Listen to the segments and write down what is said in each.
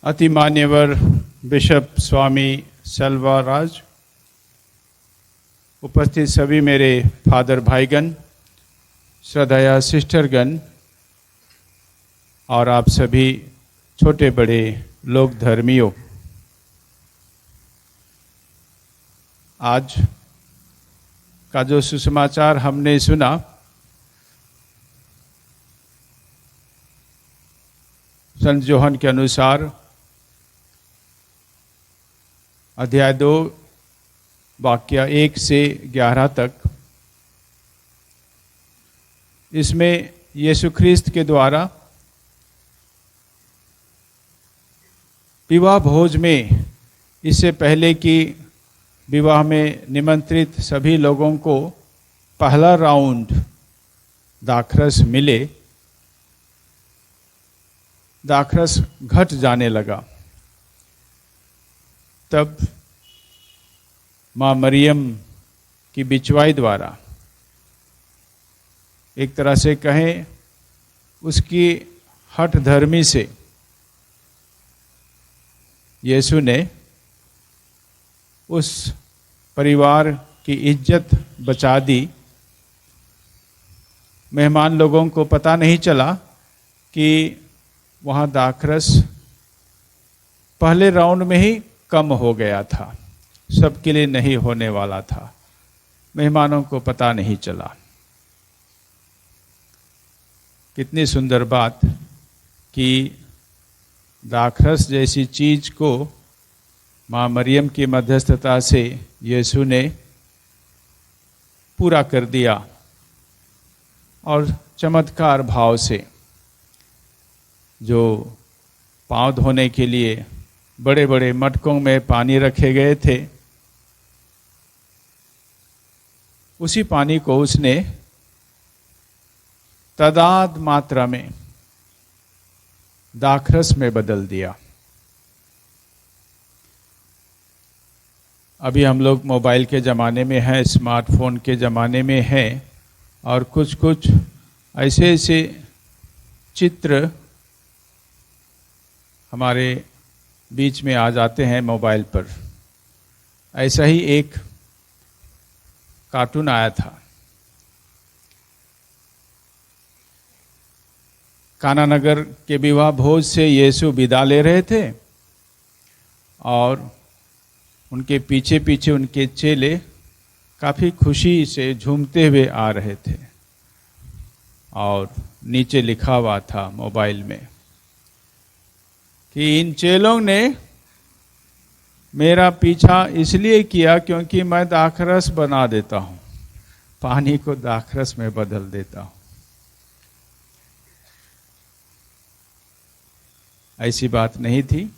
अति मान्यवर बिशप स्वामी सेल्वाराज, उपस्थित सभी मेरे फादर भाईगण, श्रद्धाया सिस्टरगण और आप सभी छोटे बड़े लोक धर्मियों, आज का जो सुसमाचार हमने सुना संत जोहन के अनुसार अध्याय 2 वाक्य 1 से 11 तक, इसमें यीशु ख्रिस्त के द्वारा विवाह भोज में, इससे पहले कि विवाह में निमंत्रित सभी लोगों को पहला राउंड दाखरस मिले, दाखरस घट जाने लगा। तब माँ मरियम की बिचवाई द्वारा, एक तरह से कहें उसकी हठ धर्मी से, यीशु ने उस परिवार की इज्जत बचा दी। मेहमान लोगों को पता नहीं चला कि वहाँ दाखरस पहले राउंड में ही कम हो गया था, सबके लिए नहीं होने वाला था, मेहमानों को पता नहीं चला। कितनी सुंदर बात कि दाखरस जैसी चीज को माँ मरियम की मध्यस्थता से यीशु ने पूरा कर दिया और चमत्कार भाव से जो पांव धोने के लिए बड़े बड़े मटकों में पानी रखे गए थे, उसी पानी को उसने तादाद मात्रा में दाखरस में बदल दिया। अभी हम लोग मोबाइल के ज़माने में हैं, स्मार्टफोन के ज़माने में हैं, और कुछ कुछ ऐसे ऐसे चित्र हमारे बीच में आ जाते हैं मोबाइल पर। ऐसा ही एक कार्टून आया था, काना नगर के विवाह भोज से यीशु विदा ले रहे थे और उनके पीछे पीछे उनके चेले काफ़ी खुशी से झूमते हुए आ रहे थे, और नीचे लिखा हुआ था मोबाइल में कि इन चेलों ने मेरा पीछा इसलिए किया क्योंकि मैं दाखरस बना देता हूँ, पानी को दाखरस में बदल देता हूँ। ऐसी बात नहीं थी।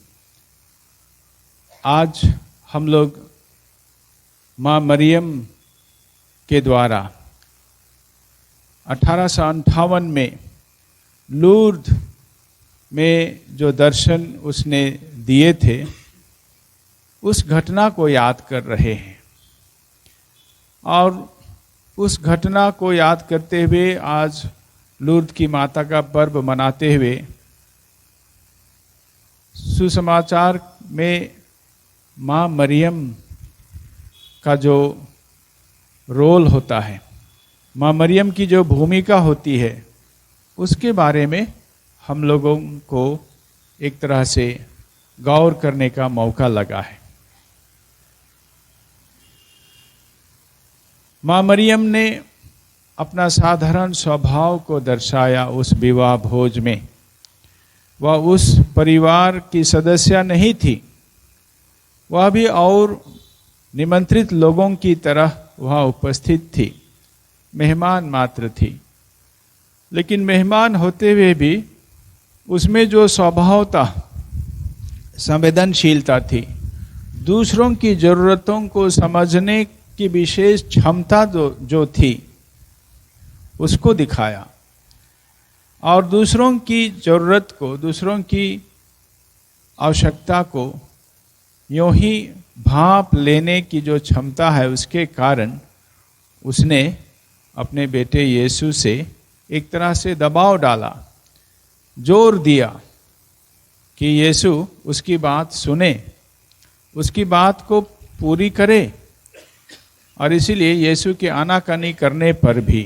आज हम लोग माँ मरियम के द्वारा 1858 में लूर्द में जो दर्शन उसने दिए थे, उस घटना को याद कर रहे हैं, और उस घटना को याद करते हुए आज लूर्द की माता का पर्व मनाते हुए सुसमाचार में माँ मरियम का जो रोल होता है, माँ मरियम की जो भूमिका होती है, उसके बारे में हम लोगों को एक तरह से गौर करने का मौका लगा है। माँ मरियम ने अपना साधारण स्वभाव को दर्शाया उस विवाह भोज में। वह उस परिवार की सदस्य नहीं थी, वह भी और निमंत्रित लोगों की तरह वहाँ उपस्थित थी, मेहमान मात्र थी। लेकिन मेहमान होते हुए भी उसमें जो स्वभाव था, संवेदनशीलता थी, दूसरों की ज़रूरतों को समझने की विशेष क्षमता जो थी, उसको दिखाया, और दूसरों की ज़रूरत को, दूसरों की आवश्यकता को यूँ ही भांप लेने की जो क्षमता है, उसके कारण उसने अपने बेटे यीशु से एक तरह से दबाव डाला, जोर दिया कि यीशु उसकी बात सुने, उसकी बात को पूरी करे। और इसीलिए यीशु के आनाकानी करने पर भी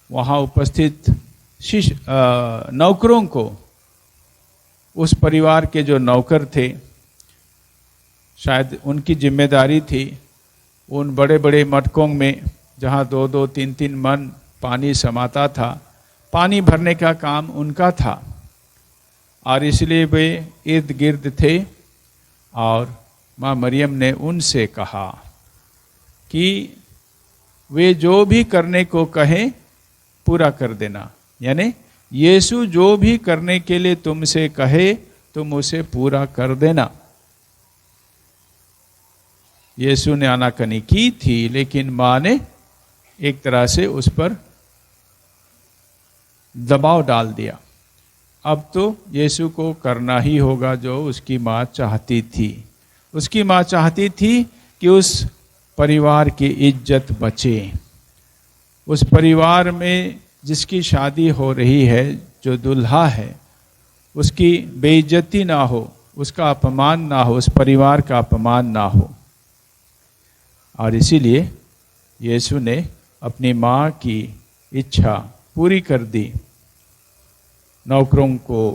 वहाँ उपस्थित नौकरों को, उस परिवार के जो नौकर थे, शायद उनकी जिम्मेदारी थी उन बड़े बड़े मटकों में जहाँ 2-2, 3-3 मन पानी समाता था, पानी भरने का काम उनका था। और इसलिए वे इर्द गिर्द थे और माँ मरियम ने उनसे कहा कि वे जो भी करने को कहें पूरा कर देना। यानी यीशु जो भी करने के लिए तुमसे कहे तुम उसे पूरा कर देना। यीशु ने आनाकानी की थी, लेकिन माँ ने एक तरह से उस पर दबाव डाल दिया। अब तो यीशु को करना ही होगा जो उसकी माँ चाहती थी। उसकी माँ चाहती थी कि उस परिवार की इज्जत बचे, उस परिवार में जिसकी शादी हो रही है, जो दुल्हा है, उसकी बेइज्जती ना हो, उसका अपमान ना हो, उस परिवार का अपमान ना हो। और इसीलिए यीशु ने अपनी माँ की इच्छा पूरी कर दी। नौकरों को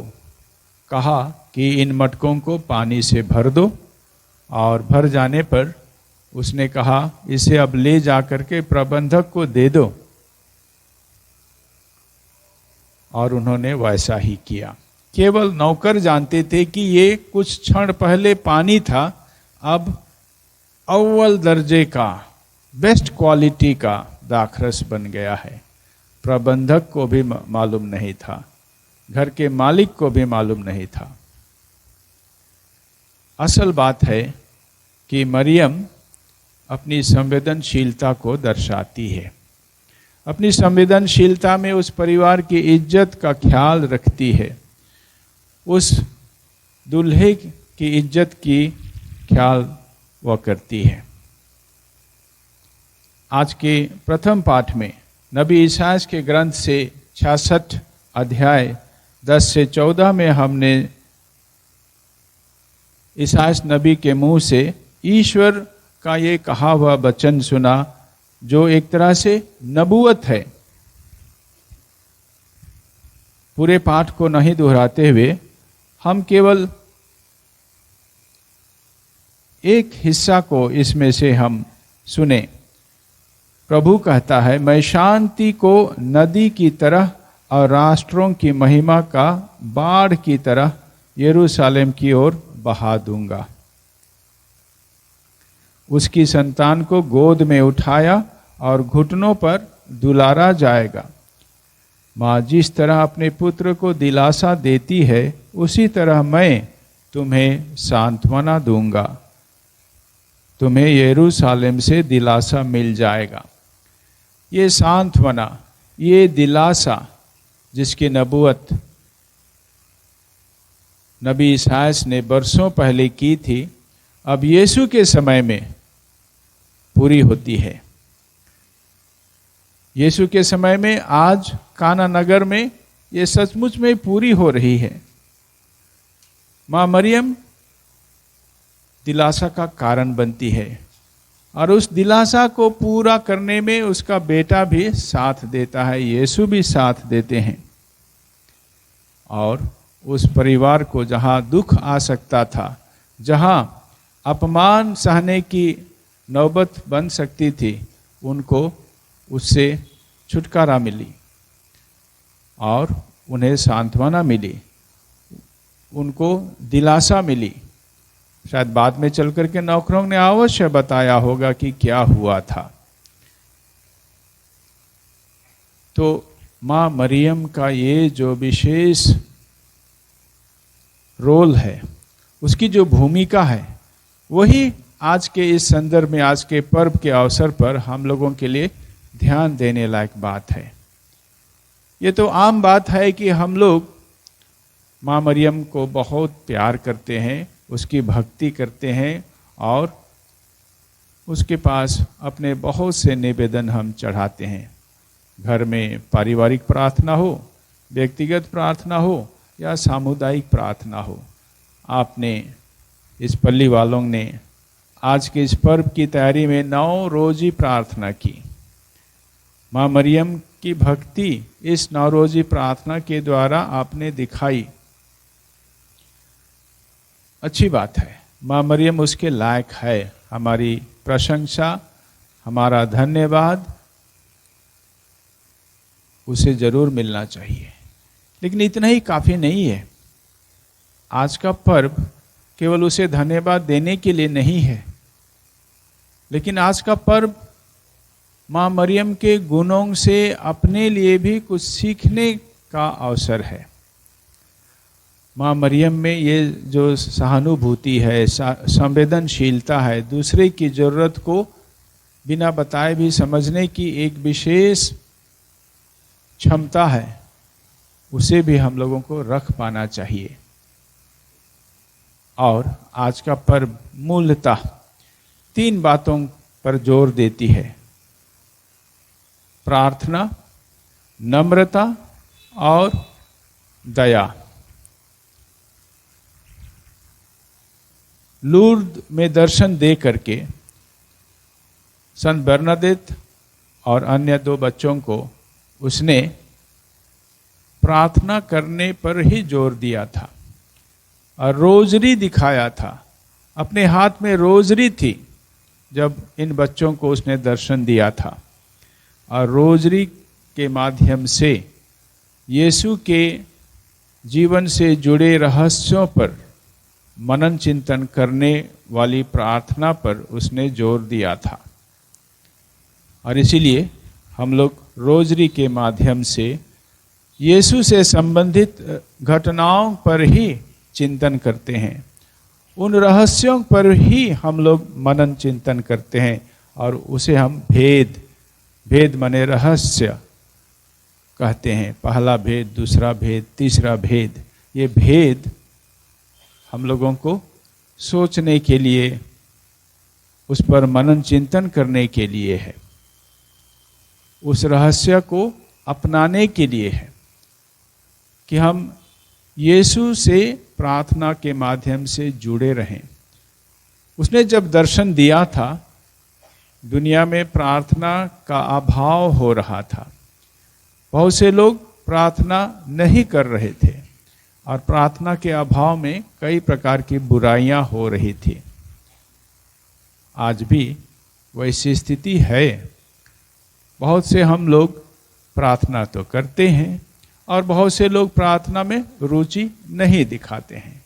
कहा कि इन मटकों को पानी से भर दो, और भर जाने पर उसने कहा इसे अब ले जाकर के प्रबंधक को दे दो। और उन्होंने वैसा ही किया। केवल नौकर जानते थे कि ये कुछ क्षण पहले पानी था, अब अव्वल दर्जे का, बेस्ट क्वालिटी का दाखरस बन गया है। प्रबंधक को भी मालूम नहीं था, घर के मालिक को भी मालूम नहीं था। असल बात है कि मरियम अपनी संवेदनशीलता को दर्शाती है। अपनी संवेदनशीलता में उस परिवार की इज्जत का ख्याल रखती है, उस दूल्हे की इज्जत की ख्याल वह करती है। आज के प्रथम पाठ में नबी ईसाया के ग्रंथ से 66 अध्याय 10 से 14 में हमने ईसाया नबी के मुंह से ईश्वर का ये कहा हुआ वचन सुना, जो एक तरह से नबूवत है। पूरे पाठ को नहीं दोहराते हुए हम केवल एक हिस्सा को इसमें से हम सुने। प्रभु कहता है, मैं शांति को नदी की तरह और राष्ट्रों की महिमा का बाढ़ की तरह यरूशलेम की ओर बहा दूंगा। उसकी संतान को गोद में उठाया और घुटनों पर दुलारा जाएगा। माँ जिस तरह अपने पुत्र को दिलासा देती है, उसी तरह मैं तुम्हें सांत्वना दूंगा। तुम्हें यरूशलेम से दिलासा मिल जाएगा। ये सांत्वना, ये दिलासा जिसकी नबूवत नबी ईसाया ने बरसों पहले की थी, अब यीशु के समय में पूरी होती है। यीशु के समय में आज काना नगर में ये सचमुच में पूरी हो रही है। माँ मरियम दिलासा का कारण बनती है, और उस दिलासा को पूरा करने में उसका बेटा भी साथ देता है, यीशु भी साथ देते हैं। और उस परिवार को जहाँ दुख आ सकता था, जहाँ अपमान सहने की नौबत बन सकती थी, उनको उससे छुटकारा मिली और उन्हें सांत्वना मिली, उनको दिलासा मिली। शायद बाद में चल करके नौकरों ने अवश्य बताया होगा कि क्या हुआ था। तो माँ मरियम का ये जो विशेष रोल है, उसकी जो भूमिका है, वही आज के इस संदर्भ में, आज के पर्व के अवसर पर हम लोगों के लिए ध्यान देने लायक बात है। ये तो आम बात है कि हम लोग माँ मरियम को बहुत प्यार करते हैं, उसकी भक्ति करते हैं, और उसके पास अपने बहुत से निवेदन हम चढ़ाते हैं। घर में पारिवारिक प्रार्थना हो, व्यक्तिगत प्रार्थना हो या सामुदायिक प्रार्थना हो, आपने, इस पल्ली वालों ने आज के इस पर्व की तैयारी में 9 रोजी प्रार्थना की। माँ मरियम की भक्ति इस 9 रोजी प्रार्थना के द्वारा आपने दिखाई। अच्छी बात है, माँ मरियम उसके लायक है। हमारी प्रशंसा, हमारा धन्यवाद उसे जरूर मिलना चाहिए। लेकिन इतना ही काफ़ी नहीं है। आज का पर्व केवल उसे धन्यवाद देने के लिए नहीं है, लेकिन आज का पर्व माँ मरियम के गुणों से अपने लिए भी कुछ सीखने का अवसर है। माँ मरियम में ये जो सहानुभूति है, संवेदनशीलता है, दूसरे की ज़रूरत को बिना बताए भी समझने की एक विशेष क्षमता है, उसे भी हम लोगों को रख पाना चाहिए। और आज का पर्व मूलतः 3 बातों पर जोर देती है: प्रार्थना, नम्रता और दया। लूर्द में दर्शन दे करके संत बरनादेत और अन्य 2 बच्चों को उसने प्रार्थना करने पर ही जोर दिया था और रोजरी दिखाया था। अपने हाथ में रोजरी थी जब इन बच्चों को उसने दर्शन दिया था, और रोजरी के माध्यम से यीशु के जीवन से जुड़े रहस्यों पर मनन चिंतन करने वाली प्रार्थना पर उसने जोर दिया था। और इसीलिए हम लोग रोजरी के माध्यम से यीशु से संबंधित घटनाओं पर ही चिंतन करते हैं, उन रहस्यों पर ही हम लोग मनन चिंतन करते हैं, और उसे हम भेद माने रहस्य कहते हैं। पहला भेद, दूसरा भेद, तीसरा भेद। ये भेद हम लोगों को सोचने के लिए, उस पर मनन चिंतन करने के लिए है, उस रहस्य को अपनाने के लिए है कि हम यीशु से प्रार्थना के माध्यम से जुड़े रहें। उसने जब दर्शन दिया था, दुनिया में प्रार्थना का अभाव हो रहा था। बहुत से लोग प्रार्थना नहीं कर रहे थे और प्रार्थना के अभाव में कई प्रकार की बुराइयां हो रही थी। आज भी वैसी स्थिति है। बहुत से हम लोग प्रार्थना तो करते हैं और बहुत से लोग प्रार्थना में रुचि नहीं दिखाते हैं।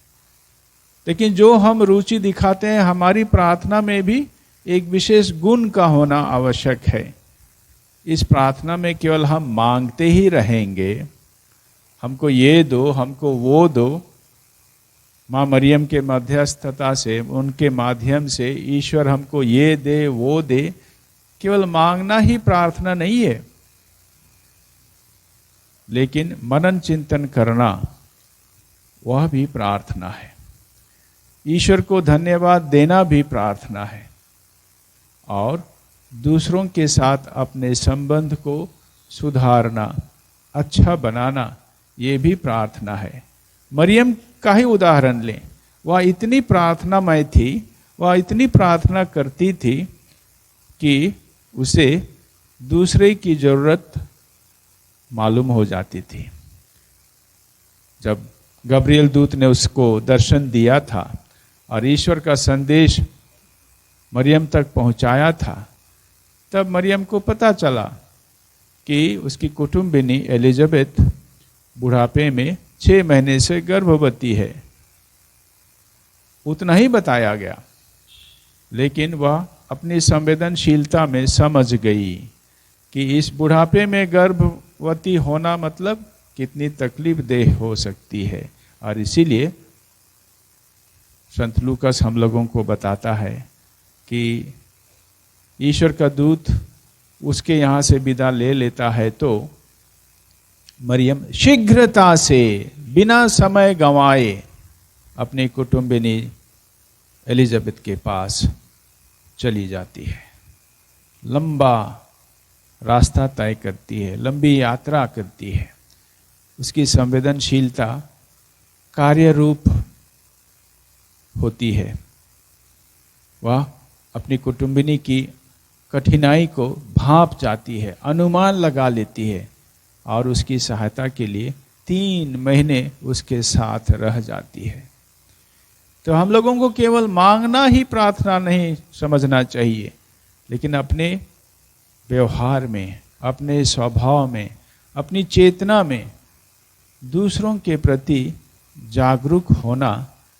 लेकिन जो हम रुचि दिखाते हैं, हमारी प्रार्थना में भी एक विशेष गुण का होना आवश्यक है। इस प्रार्थना में केवल हम मांगते ही रहेंगे, हमको ये दो, हमको वो दो। माँ मरियम के मध्यस्थता से, उनके माध्यम से ईश्वर हमको ये दे वो दे, केवल मांगना ही प्रार्थना नहीं है। लेकिन मनन चिंतन करना वह भी प्रार्थना है। ईश्वर को धन्यवाद देना भी प्रार्थना है, और दूसरों के साथ अपने संबंध को सुधारना, अच्छा बनाना, ये भी प्रार्थना है। मरियम का ही उदाहरण लें। वह इतनी प्रार्थनामय थी, वह इतनी प्रार्थना करती थी कि उसे दूसरे की जरूरत मालूम हो जाती थी। जब गब्रियल दूत ने उसको दर्शन दिया था और ईश्वर का संदेश मरियम तक पहुंचाया था, तब मरियम को पता चला कि उसकी कुटुंबिनी एलिजाबेथ बुढ़ापे में 6 महीने से गर्भवती है। उतना ही बताया गया, लेकिन वह अपनी संवेदनशीलता में समझ गई कि इस बुढ़ापे में गर्भवती होना मतलब कितनी तकलीफ देह हो सकती है। और इसीलिए संत लूकास हम लोगों को बताता है कि ईश्वर का दूत उसके यहाँ से विदा ले लेता है, तो मरियम शीघ्रता से बिना समय गंवाए अपनी कुटुंबिनी एलिजाबेथ के पास चली जाती है। लंबा रास्ता तय करती है, लंबी यात्रा करती है। उसकी संवेदनशीलता कार्य रूप होती है। वह अपनी कुटुंबिनी की कठिनाई को भांप जाती है, अनुमान लगा लेती है और उसकी सहायता के लिए 3 महीने उसके साथ रह जाती है। तो हम लोगों को केवल मांगना ही प्रार्थना नहीं समझना चाहिए, लेकिन अपने व्यवहार में, अपने स्वभाव में, अपनी चेतना में दूसरों के प्रति जागरूक होना,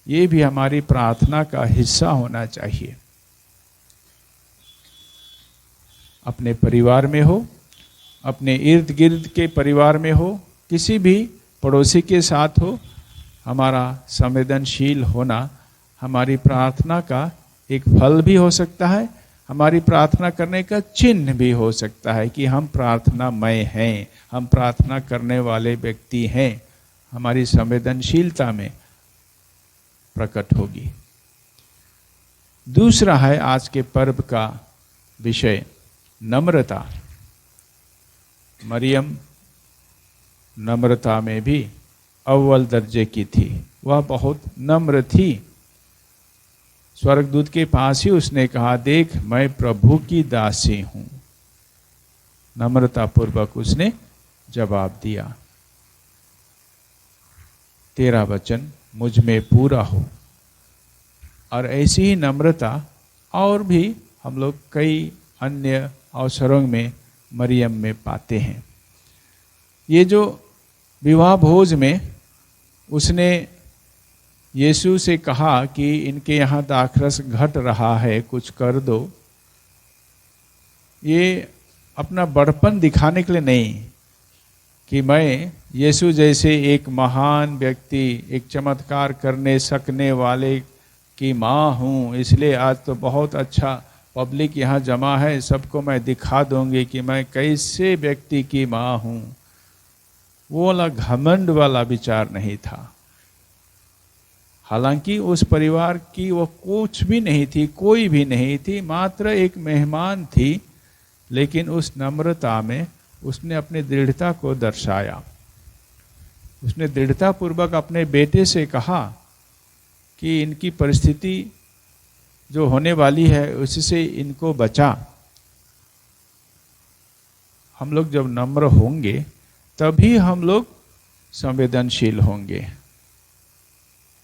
ये भी हमारी प्रार्थना का हिस्सा होना चाहिए। अपने परिवार में हो, अपने इर्द गिर्द के परिवार में हो, किसी भी पड़ोसी के साथ हो, हमारा संवेदनशील होना हमारी प्रार्थना का एक फल भी हो सकता है, हमारी प्रार्थना करने का चिन्ह भी हो सकता है कि हम प्रार्थनामय हैं, हम प्रार्थना करने वाले व्यक्ति हैं। हमारी संवेदनशीलता में प्रकट होगी। दूसरा है आज के पर्व का विषय, नम्रता। मरियम नम्रता में भी अव्वल दर्जे की थी, वह बहुत नम्र थी। स्वर्गदूत के पास ही उसने कहा, देख मैं प्रभु की दासी हूं। नम्रता पूर्वक उसने जवाब दिया, तेरा वचन मुझ में पूरा हो। और ऐसी ही नम्रता और भी हम लोग कई अन्य अवसरों में मरियम में पाते हैं। ये जो विवाह भोज में उसने यीशु से कहा कि इनके यहाँ दाखरस घट रहा है, कुछ कर दो, ये अपना बड़पन दिखाने के लिए नहीं कि मैं यीशु जैसे एक महान व्यक्ति, एक चमत्कार करने सकने वाले की माँ हूँ, इसलिए आज तो बहुत अच्छा पब्लिक यहाँ जमा है, सबको मैं दिखा दूंगी कि मैं कैसे व्यक्ति की माँ हूँ। वो वाला घमंड वाला विचार नहीं था। हालांकि उस परिवार की वो कुछ भी नहीं थी, कोई भी नहीं थी, मात्र एक मेहमान थी, लेकिन उस नम्रता में उसने अपनी दृढ़ता को दर्शाया। उसने दृढ़ता पूर्वक अपने बेटे से कहा कि इनकी परिस्थिति जो होने वाली है उससे इनको बचा। हम लोग जब नम्र होंगे तभी हम लोग संवेदनशील होंगे।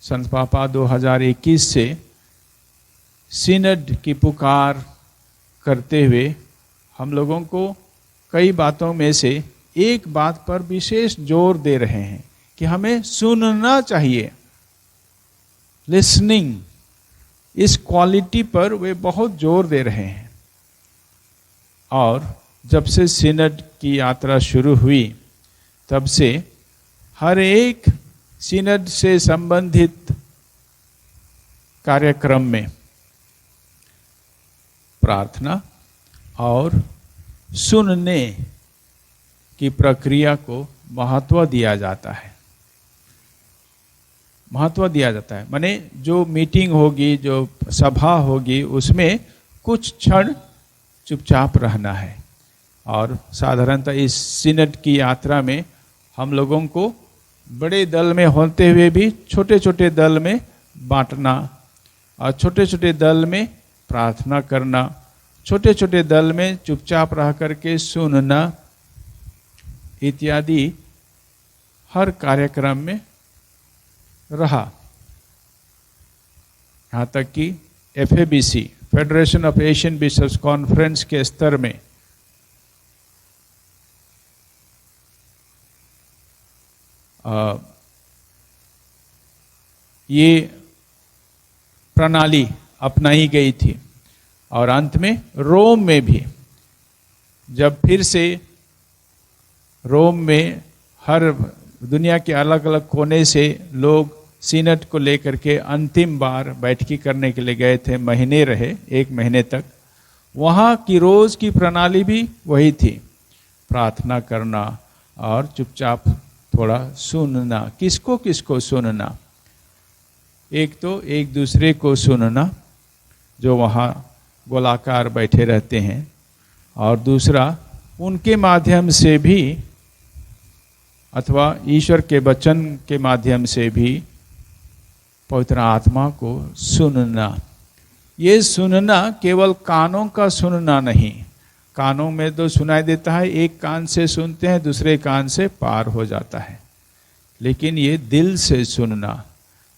संत पापा 2021 से सिनड की पुकार करते हुए हम लोगों को कई बातों में से एक बात पर विशेष जोर दे रहे हैं कि हमें सुनना चाहिए। लिसनिंग, इस क्वालिटी पर वे बहुत जोर दे रहे हैं। और जब से सिनड की यात्रा शुरू हुई तब से हर एक सिनड से संबंधित कार्यक्रम में प्रार्थना और सुनने की प्रक्रिया को महत्व दिया जाता है। महत्व दिया जाता है माने जो मीटिंग होगी, जो सभा होगी, उसमें कुछ क्षण चुपचाप रहना है। और साधारणतः इस सिनड की यात्रा में हम लोगों को बड़े दल में होते हुए भी छोटे छोटे दल में बांटना और छोटे छोटे दल में प्रार्थना करना, छोटे छोटे दल में चुपचाप रह करके सुनना इत्यादि हर कार्यक्रम में रहा। यहाँ तक कि FABC, Federation of Asian Bishops Conference के स्तर में ये प्रणाली अपनाई गई थी। और अंत में रोम में भी, जब फिर से रोम में हर दुनिया के अलग अलग कोने से लोग सिनड को लेकर के अंतिम बार बैठकी करने के लिए गए थे, महीने रहे, 1 महीने तक, वहाँ की रोज की प्रणाली भी वही थी, प्रार्थना करना और चुपचाप थोड़ा सुनना। किसको किसको सुनना? एक तो एक दूसरे को सुनना जो वहाँ गोलाकार बैठे रहते हैं, और दूसरा उनके माध्यम से भी अथवा ईश्वर के वचन के माध्यम से भी पवित्र आत्मा को सुनना। ये सुनना केवल कानों का सुनना नहीं, कानों में तो सुनाई देता है, एक कान से सुनते हैं दूसरे कान से पार हो जाता है, लेकिन ये दिल से सुनना,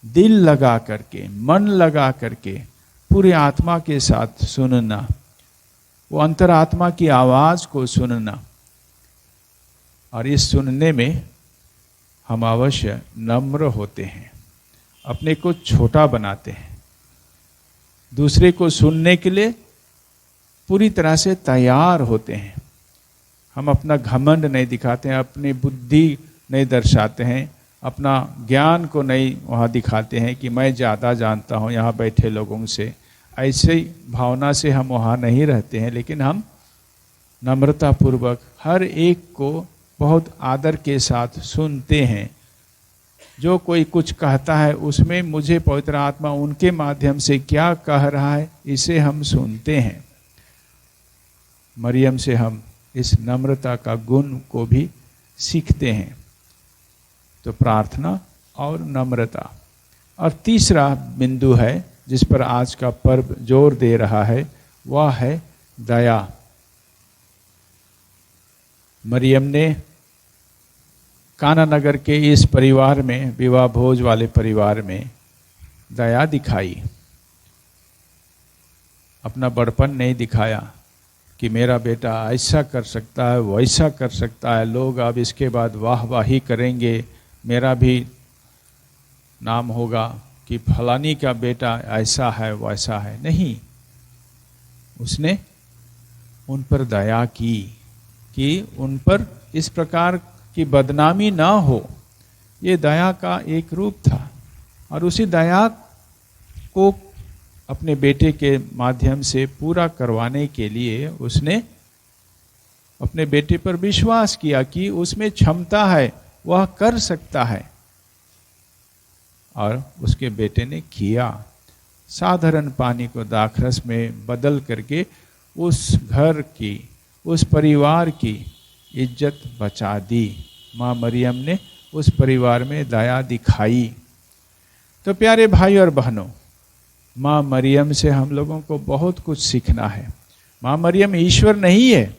दिल लगा करके, मन लगा करके, पूरे आत्मा के साथ सुनना, वो अंतरात्मा की आवाज को सुनना। और इस सुनने में हम अवश्य नम्र होते हैं, अपने को छोटा बनाते हैं, दूसरे को सुनने के लिए पूरी तरह से तैयार होते हैं। हम अपना घमंड नहीं दिखाते हैं, अपनी बुद्धि नहीं दर्शाते हैं, अपना ज्ञान को नहीं वहाँ दिखाते हैं कि मैं ज़्यादा जानता हूँ यहाँ बैठे लोगों से। ऐसे ही भावना से हम वहाँ नहीं रहते हैं, लेकिन हम नम्रतापूर्वक हर एक को बहुत आदर के साथ सुनते हैं। जो कोई कुछ कहता है उसमें मुझे पवित्र आत्मा उनके माध्यम से क्या कह रहा है, इसे हम सुनते हैं। मरियम से हम इस नम्रता का गुण को भी सीखते हैं। तो प्रार्थना और नम्रता। और तीसरा बिंदु है जिस पर आज का पर्व जोर दे रहा है, वह है दया। मरियम ने काना नगर के इस परिवार में, विवाह भोज वाले परिवार में दया दिखाई। अपना बड़पन नहीं दिखाया कि मेरा बेटा ऐसा कर सकता है, वैसा कर सकता है, लोग अब इसके बाद वाह वाही करेंगे, मेरा भी नाम होगा कि फलानी का बेटा ऐसा है वैसा है। नहीं, उसने उन पर दया की कि उन पर इस प्रकार की बदनामी ना हो। ये दया का एक रूप था, और उसी दया को अपने बेटे के माध्यम से पूरा करवाने के लिए उसने अपने बेटे पर विश्वास किया कि उसमें क्षमता है, वह कर सकता है। और उसके बेटे ने किया। साधारण पानी को दाखरस में बदल करके उस घर की, उस परिवार की इज्जत बचा दी। माँ मरियम ने उस परिवार में दया दिखाई। तो प्यारे भाई और बहनों, माँ मरियम से हम लोगों को बहुत कुछ सीखना है। माँ मरियम ईश्वर नहीं है,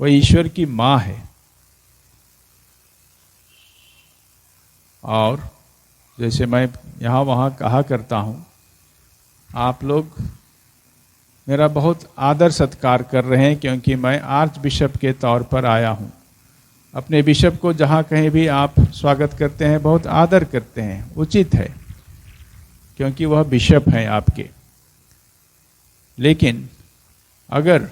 वह ईश्वर की माँ है। और जैसे मैं यहाँ वहाँ कहा करता हूँ, आप लोग मेरा बहुत आदर सत्कार कर रहे हैं क्योंकि मैं आर्च बिशप के तौर पर आया हूँ। अपने बिशप को जहाँ कहीं भी आप स्वागत करते हैं बहुत आदर करते हैं, उचित है, क्योंकि वह बिशप हैं आपके। लेकिन अगर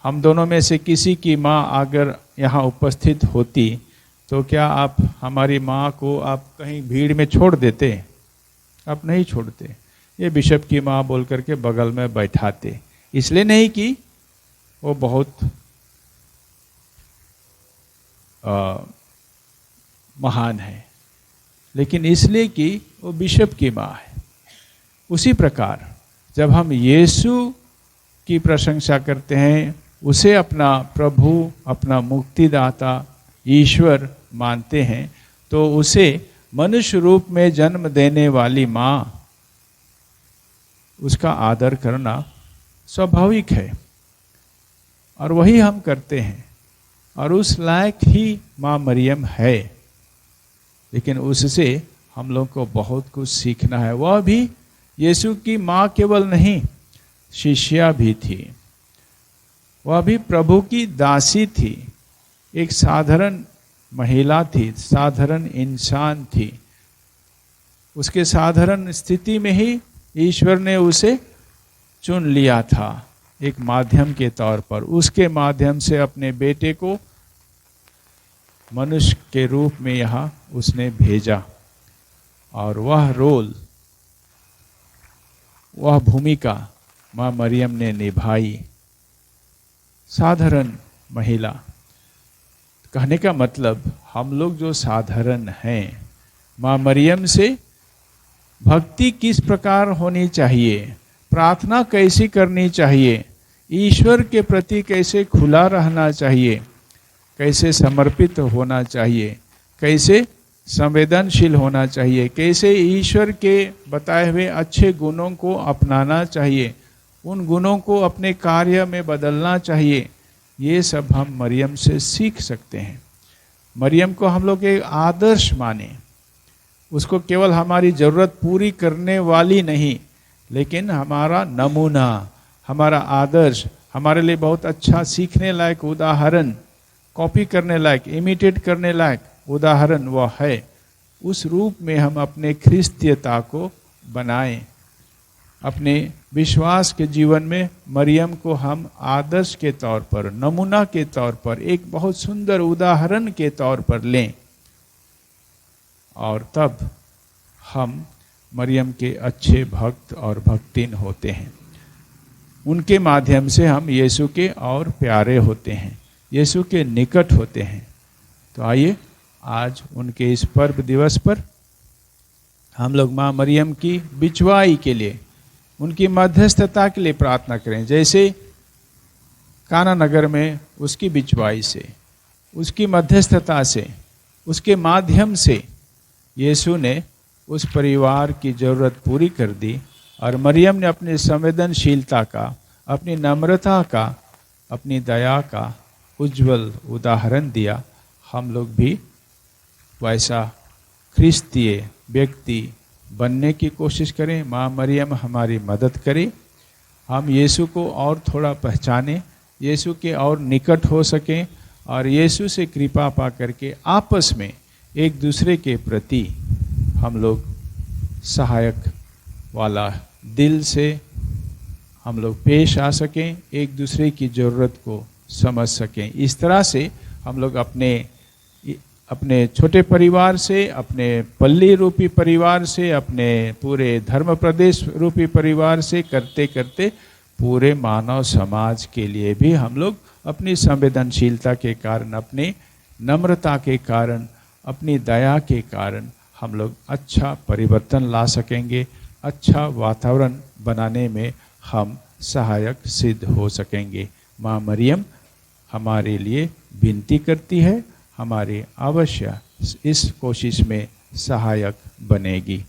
हम दोनों में से किसी की माँ अगर यहाँ उपस्थित होती तो क्या आप हमारी माँ को आप कहीं भीड़ में छोड़ देते? आप नहीं छोड़ते। ये बिशप की माँ बोल करके बगल में बैठाते। इसलिए नहीं कि वो बहुत महान है, लेकिन इसलिए कि वो बिशप की माँ है। उसी प्रकार जब हम यीशु की प्रशंसा करते हैं, उसे अपना प्रभु, अपना मुक्तिदाता, ईश्वर मानते हैं, तो उसे मनुष्य रूप में जन्म देने वाली माँ, उसका आदर करना स्वाभाविक है। और वही हम करते हैं, और उस लायक ही माँ मरियम है। लेकिन उससे हम लोग को बहुत कुछ सीखना है। वह भी यीशु की माँ केवल नहीं, शिष्या भी थी। वह भी प्रभु की दासी थी, एक साधारण महिला थी, साधारण इंसान थी। उसके साधारण स्थिति में ही ईश्वर ने उसे चुन लिया था एक माध्यम के तौर पर। उसके माध्यम से अपने बेटे को मनुष्य के रूप में यहाँ उसने भेजा, और वह रोल, वह भूमिका माँ मरियम ने निभाई। साधारण महिला कहने का मतलब हम लोग जो साधारण हैं, माँ मरियम से भक्ति किस प्रकार होनी चाहिए, प्रार्थना कैसी करनी चाहिए, ईश्वर के प्रति कैसे खुला रहना चाहिए, कैसे समर्पित होना चाहिए, कैसे संवेदनशील होना चाहिए, कैसे ईश्वर के बताए हुए अच्छे गुणों को अपनाना चाहिए, उन गुणों को अपने कार्य में बदलना चाहिए, ये सब हम मरियम से सीख सकते हैं। मरियम को हम लोग एक आदर्श माने, उसको केवल हमारी ज़रूरत पूरी करने वाली नहीं, लेकिन हमारा नमूना, हमारा आदर्श, हमारे लिए बहुत अच्छा सीखने लायक उदाहरण, कॉपी करने लायक, इमिटेट करने लायक उदाहरण वह है। उस रूप में हम अपने ख्रिस्तीयता को बनाएं। अपने विश्वास के जीवन में मरियम को हम आदर्श के तौर पर, नमूना के तौर पर, एक बहुत सुंदर उदाहरण के तौर पर लें, और तब हम मरियम के अच्छे भक्त और भक्तिन होते हैं। उनके माध्यम से हम यीशु के और प्यारे होते हैं, यीशु के निकट होते हैं। तो आइए आज उनके इस पर्व दिवस पर हम लोग माँ मरियम की बिचवाई के लिए, उनकी मध्यस्थता के लिए प्रार्थना करें। जैसे काना नगर में उसकी बिचवाई से, उसकी मध्यस्थता से, उसके माध्यम से यीशु ने उस परिवार की ज़रूरत पूरी कर दी, और मरियम ने अपनी संवेदनशीलता का, अपनी नम्रता का, अपनी दया का उज्जवल उदाहरण दिया। हम लोग भी वैसा ख्रिस्तीय व्यक्ति बनने की कोशिश करें। माँ मरियम हमारी मदद करे, हम यीशु को और थोड़ा पहचानें, यीशु के और निकट हो सकें, और यीशु से कृपा पा करके आपस में एक दूसरे के प्रति हम लोग सहायक वाला दिल से हम लोग पेश आ सकें, एक दूसरे की ज़रूरत को समझ सकें। इस तरह से हम लोग अपने छोटे परिवार से, अपने पल्ली रूपी परिवार से, अपने पूरे धर्म प्रदेश रूपी परिवार से करते करते पूरे मानव समाज के लिए भी हम लोग अपनी संवेदनशीलता के कारण, अपनी नम्रता के कारण, अपनी दया के कारण हम लोग अच्छा परिवर्तन ला सकेंगे, अच्छा वातावरण बनाने में हम सहायक सिद्ध हो सकेंगे। माँ मरियम हमारे लिए विनती करती है, हमारी अवश्य इस कोशिश में सहायक बनेगी।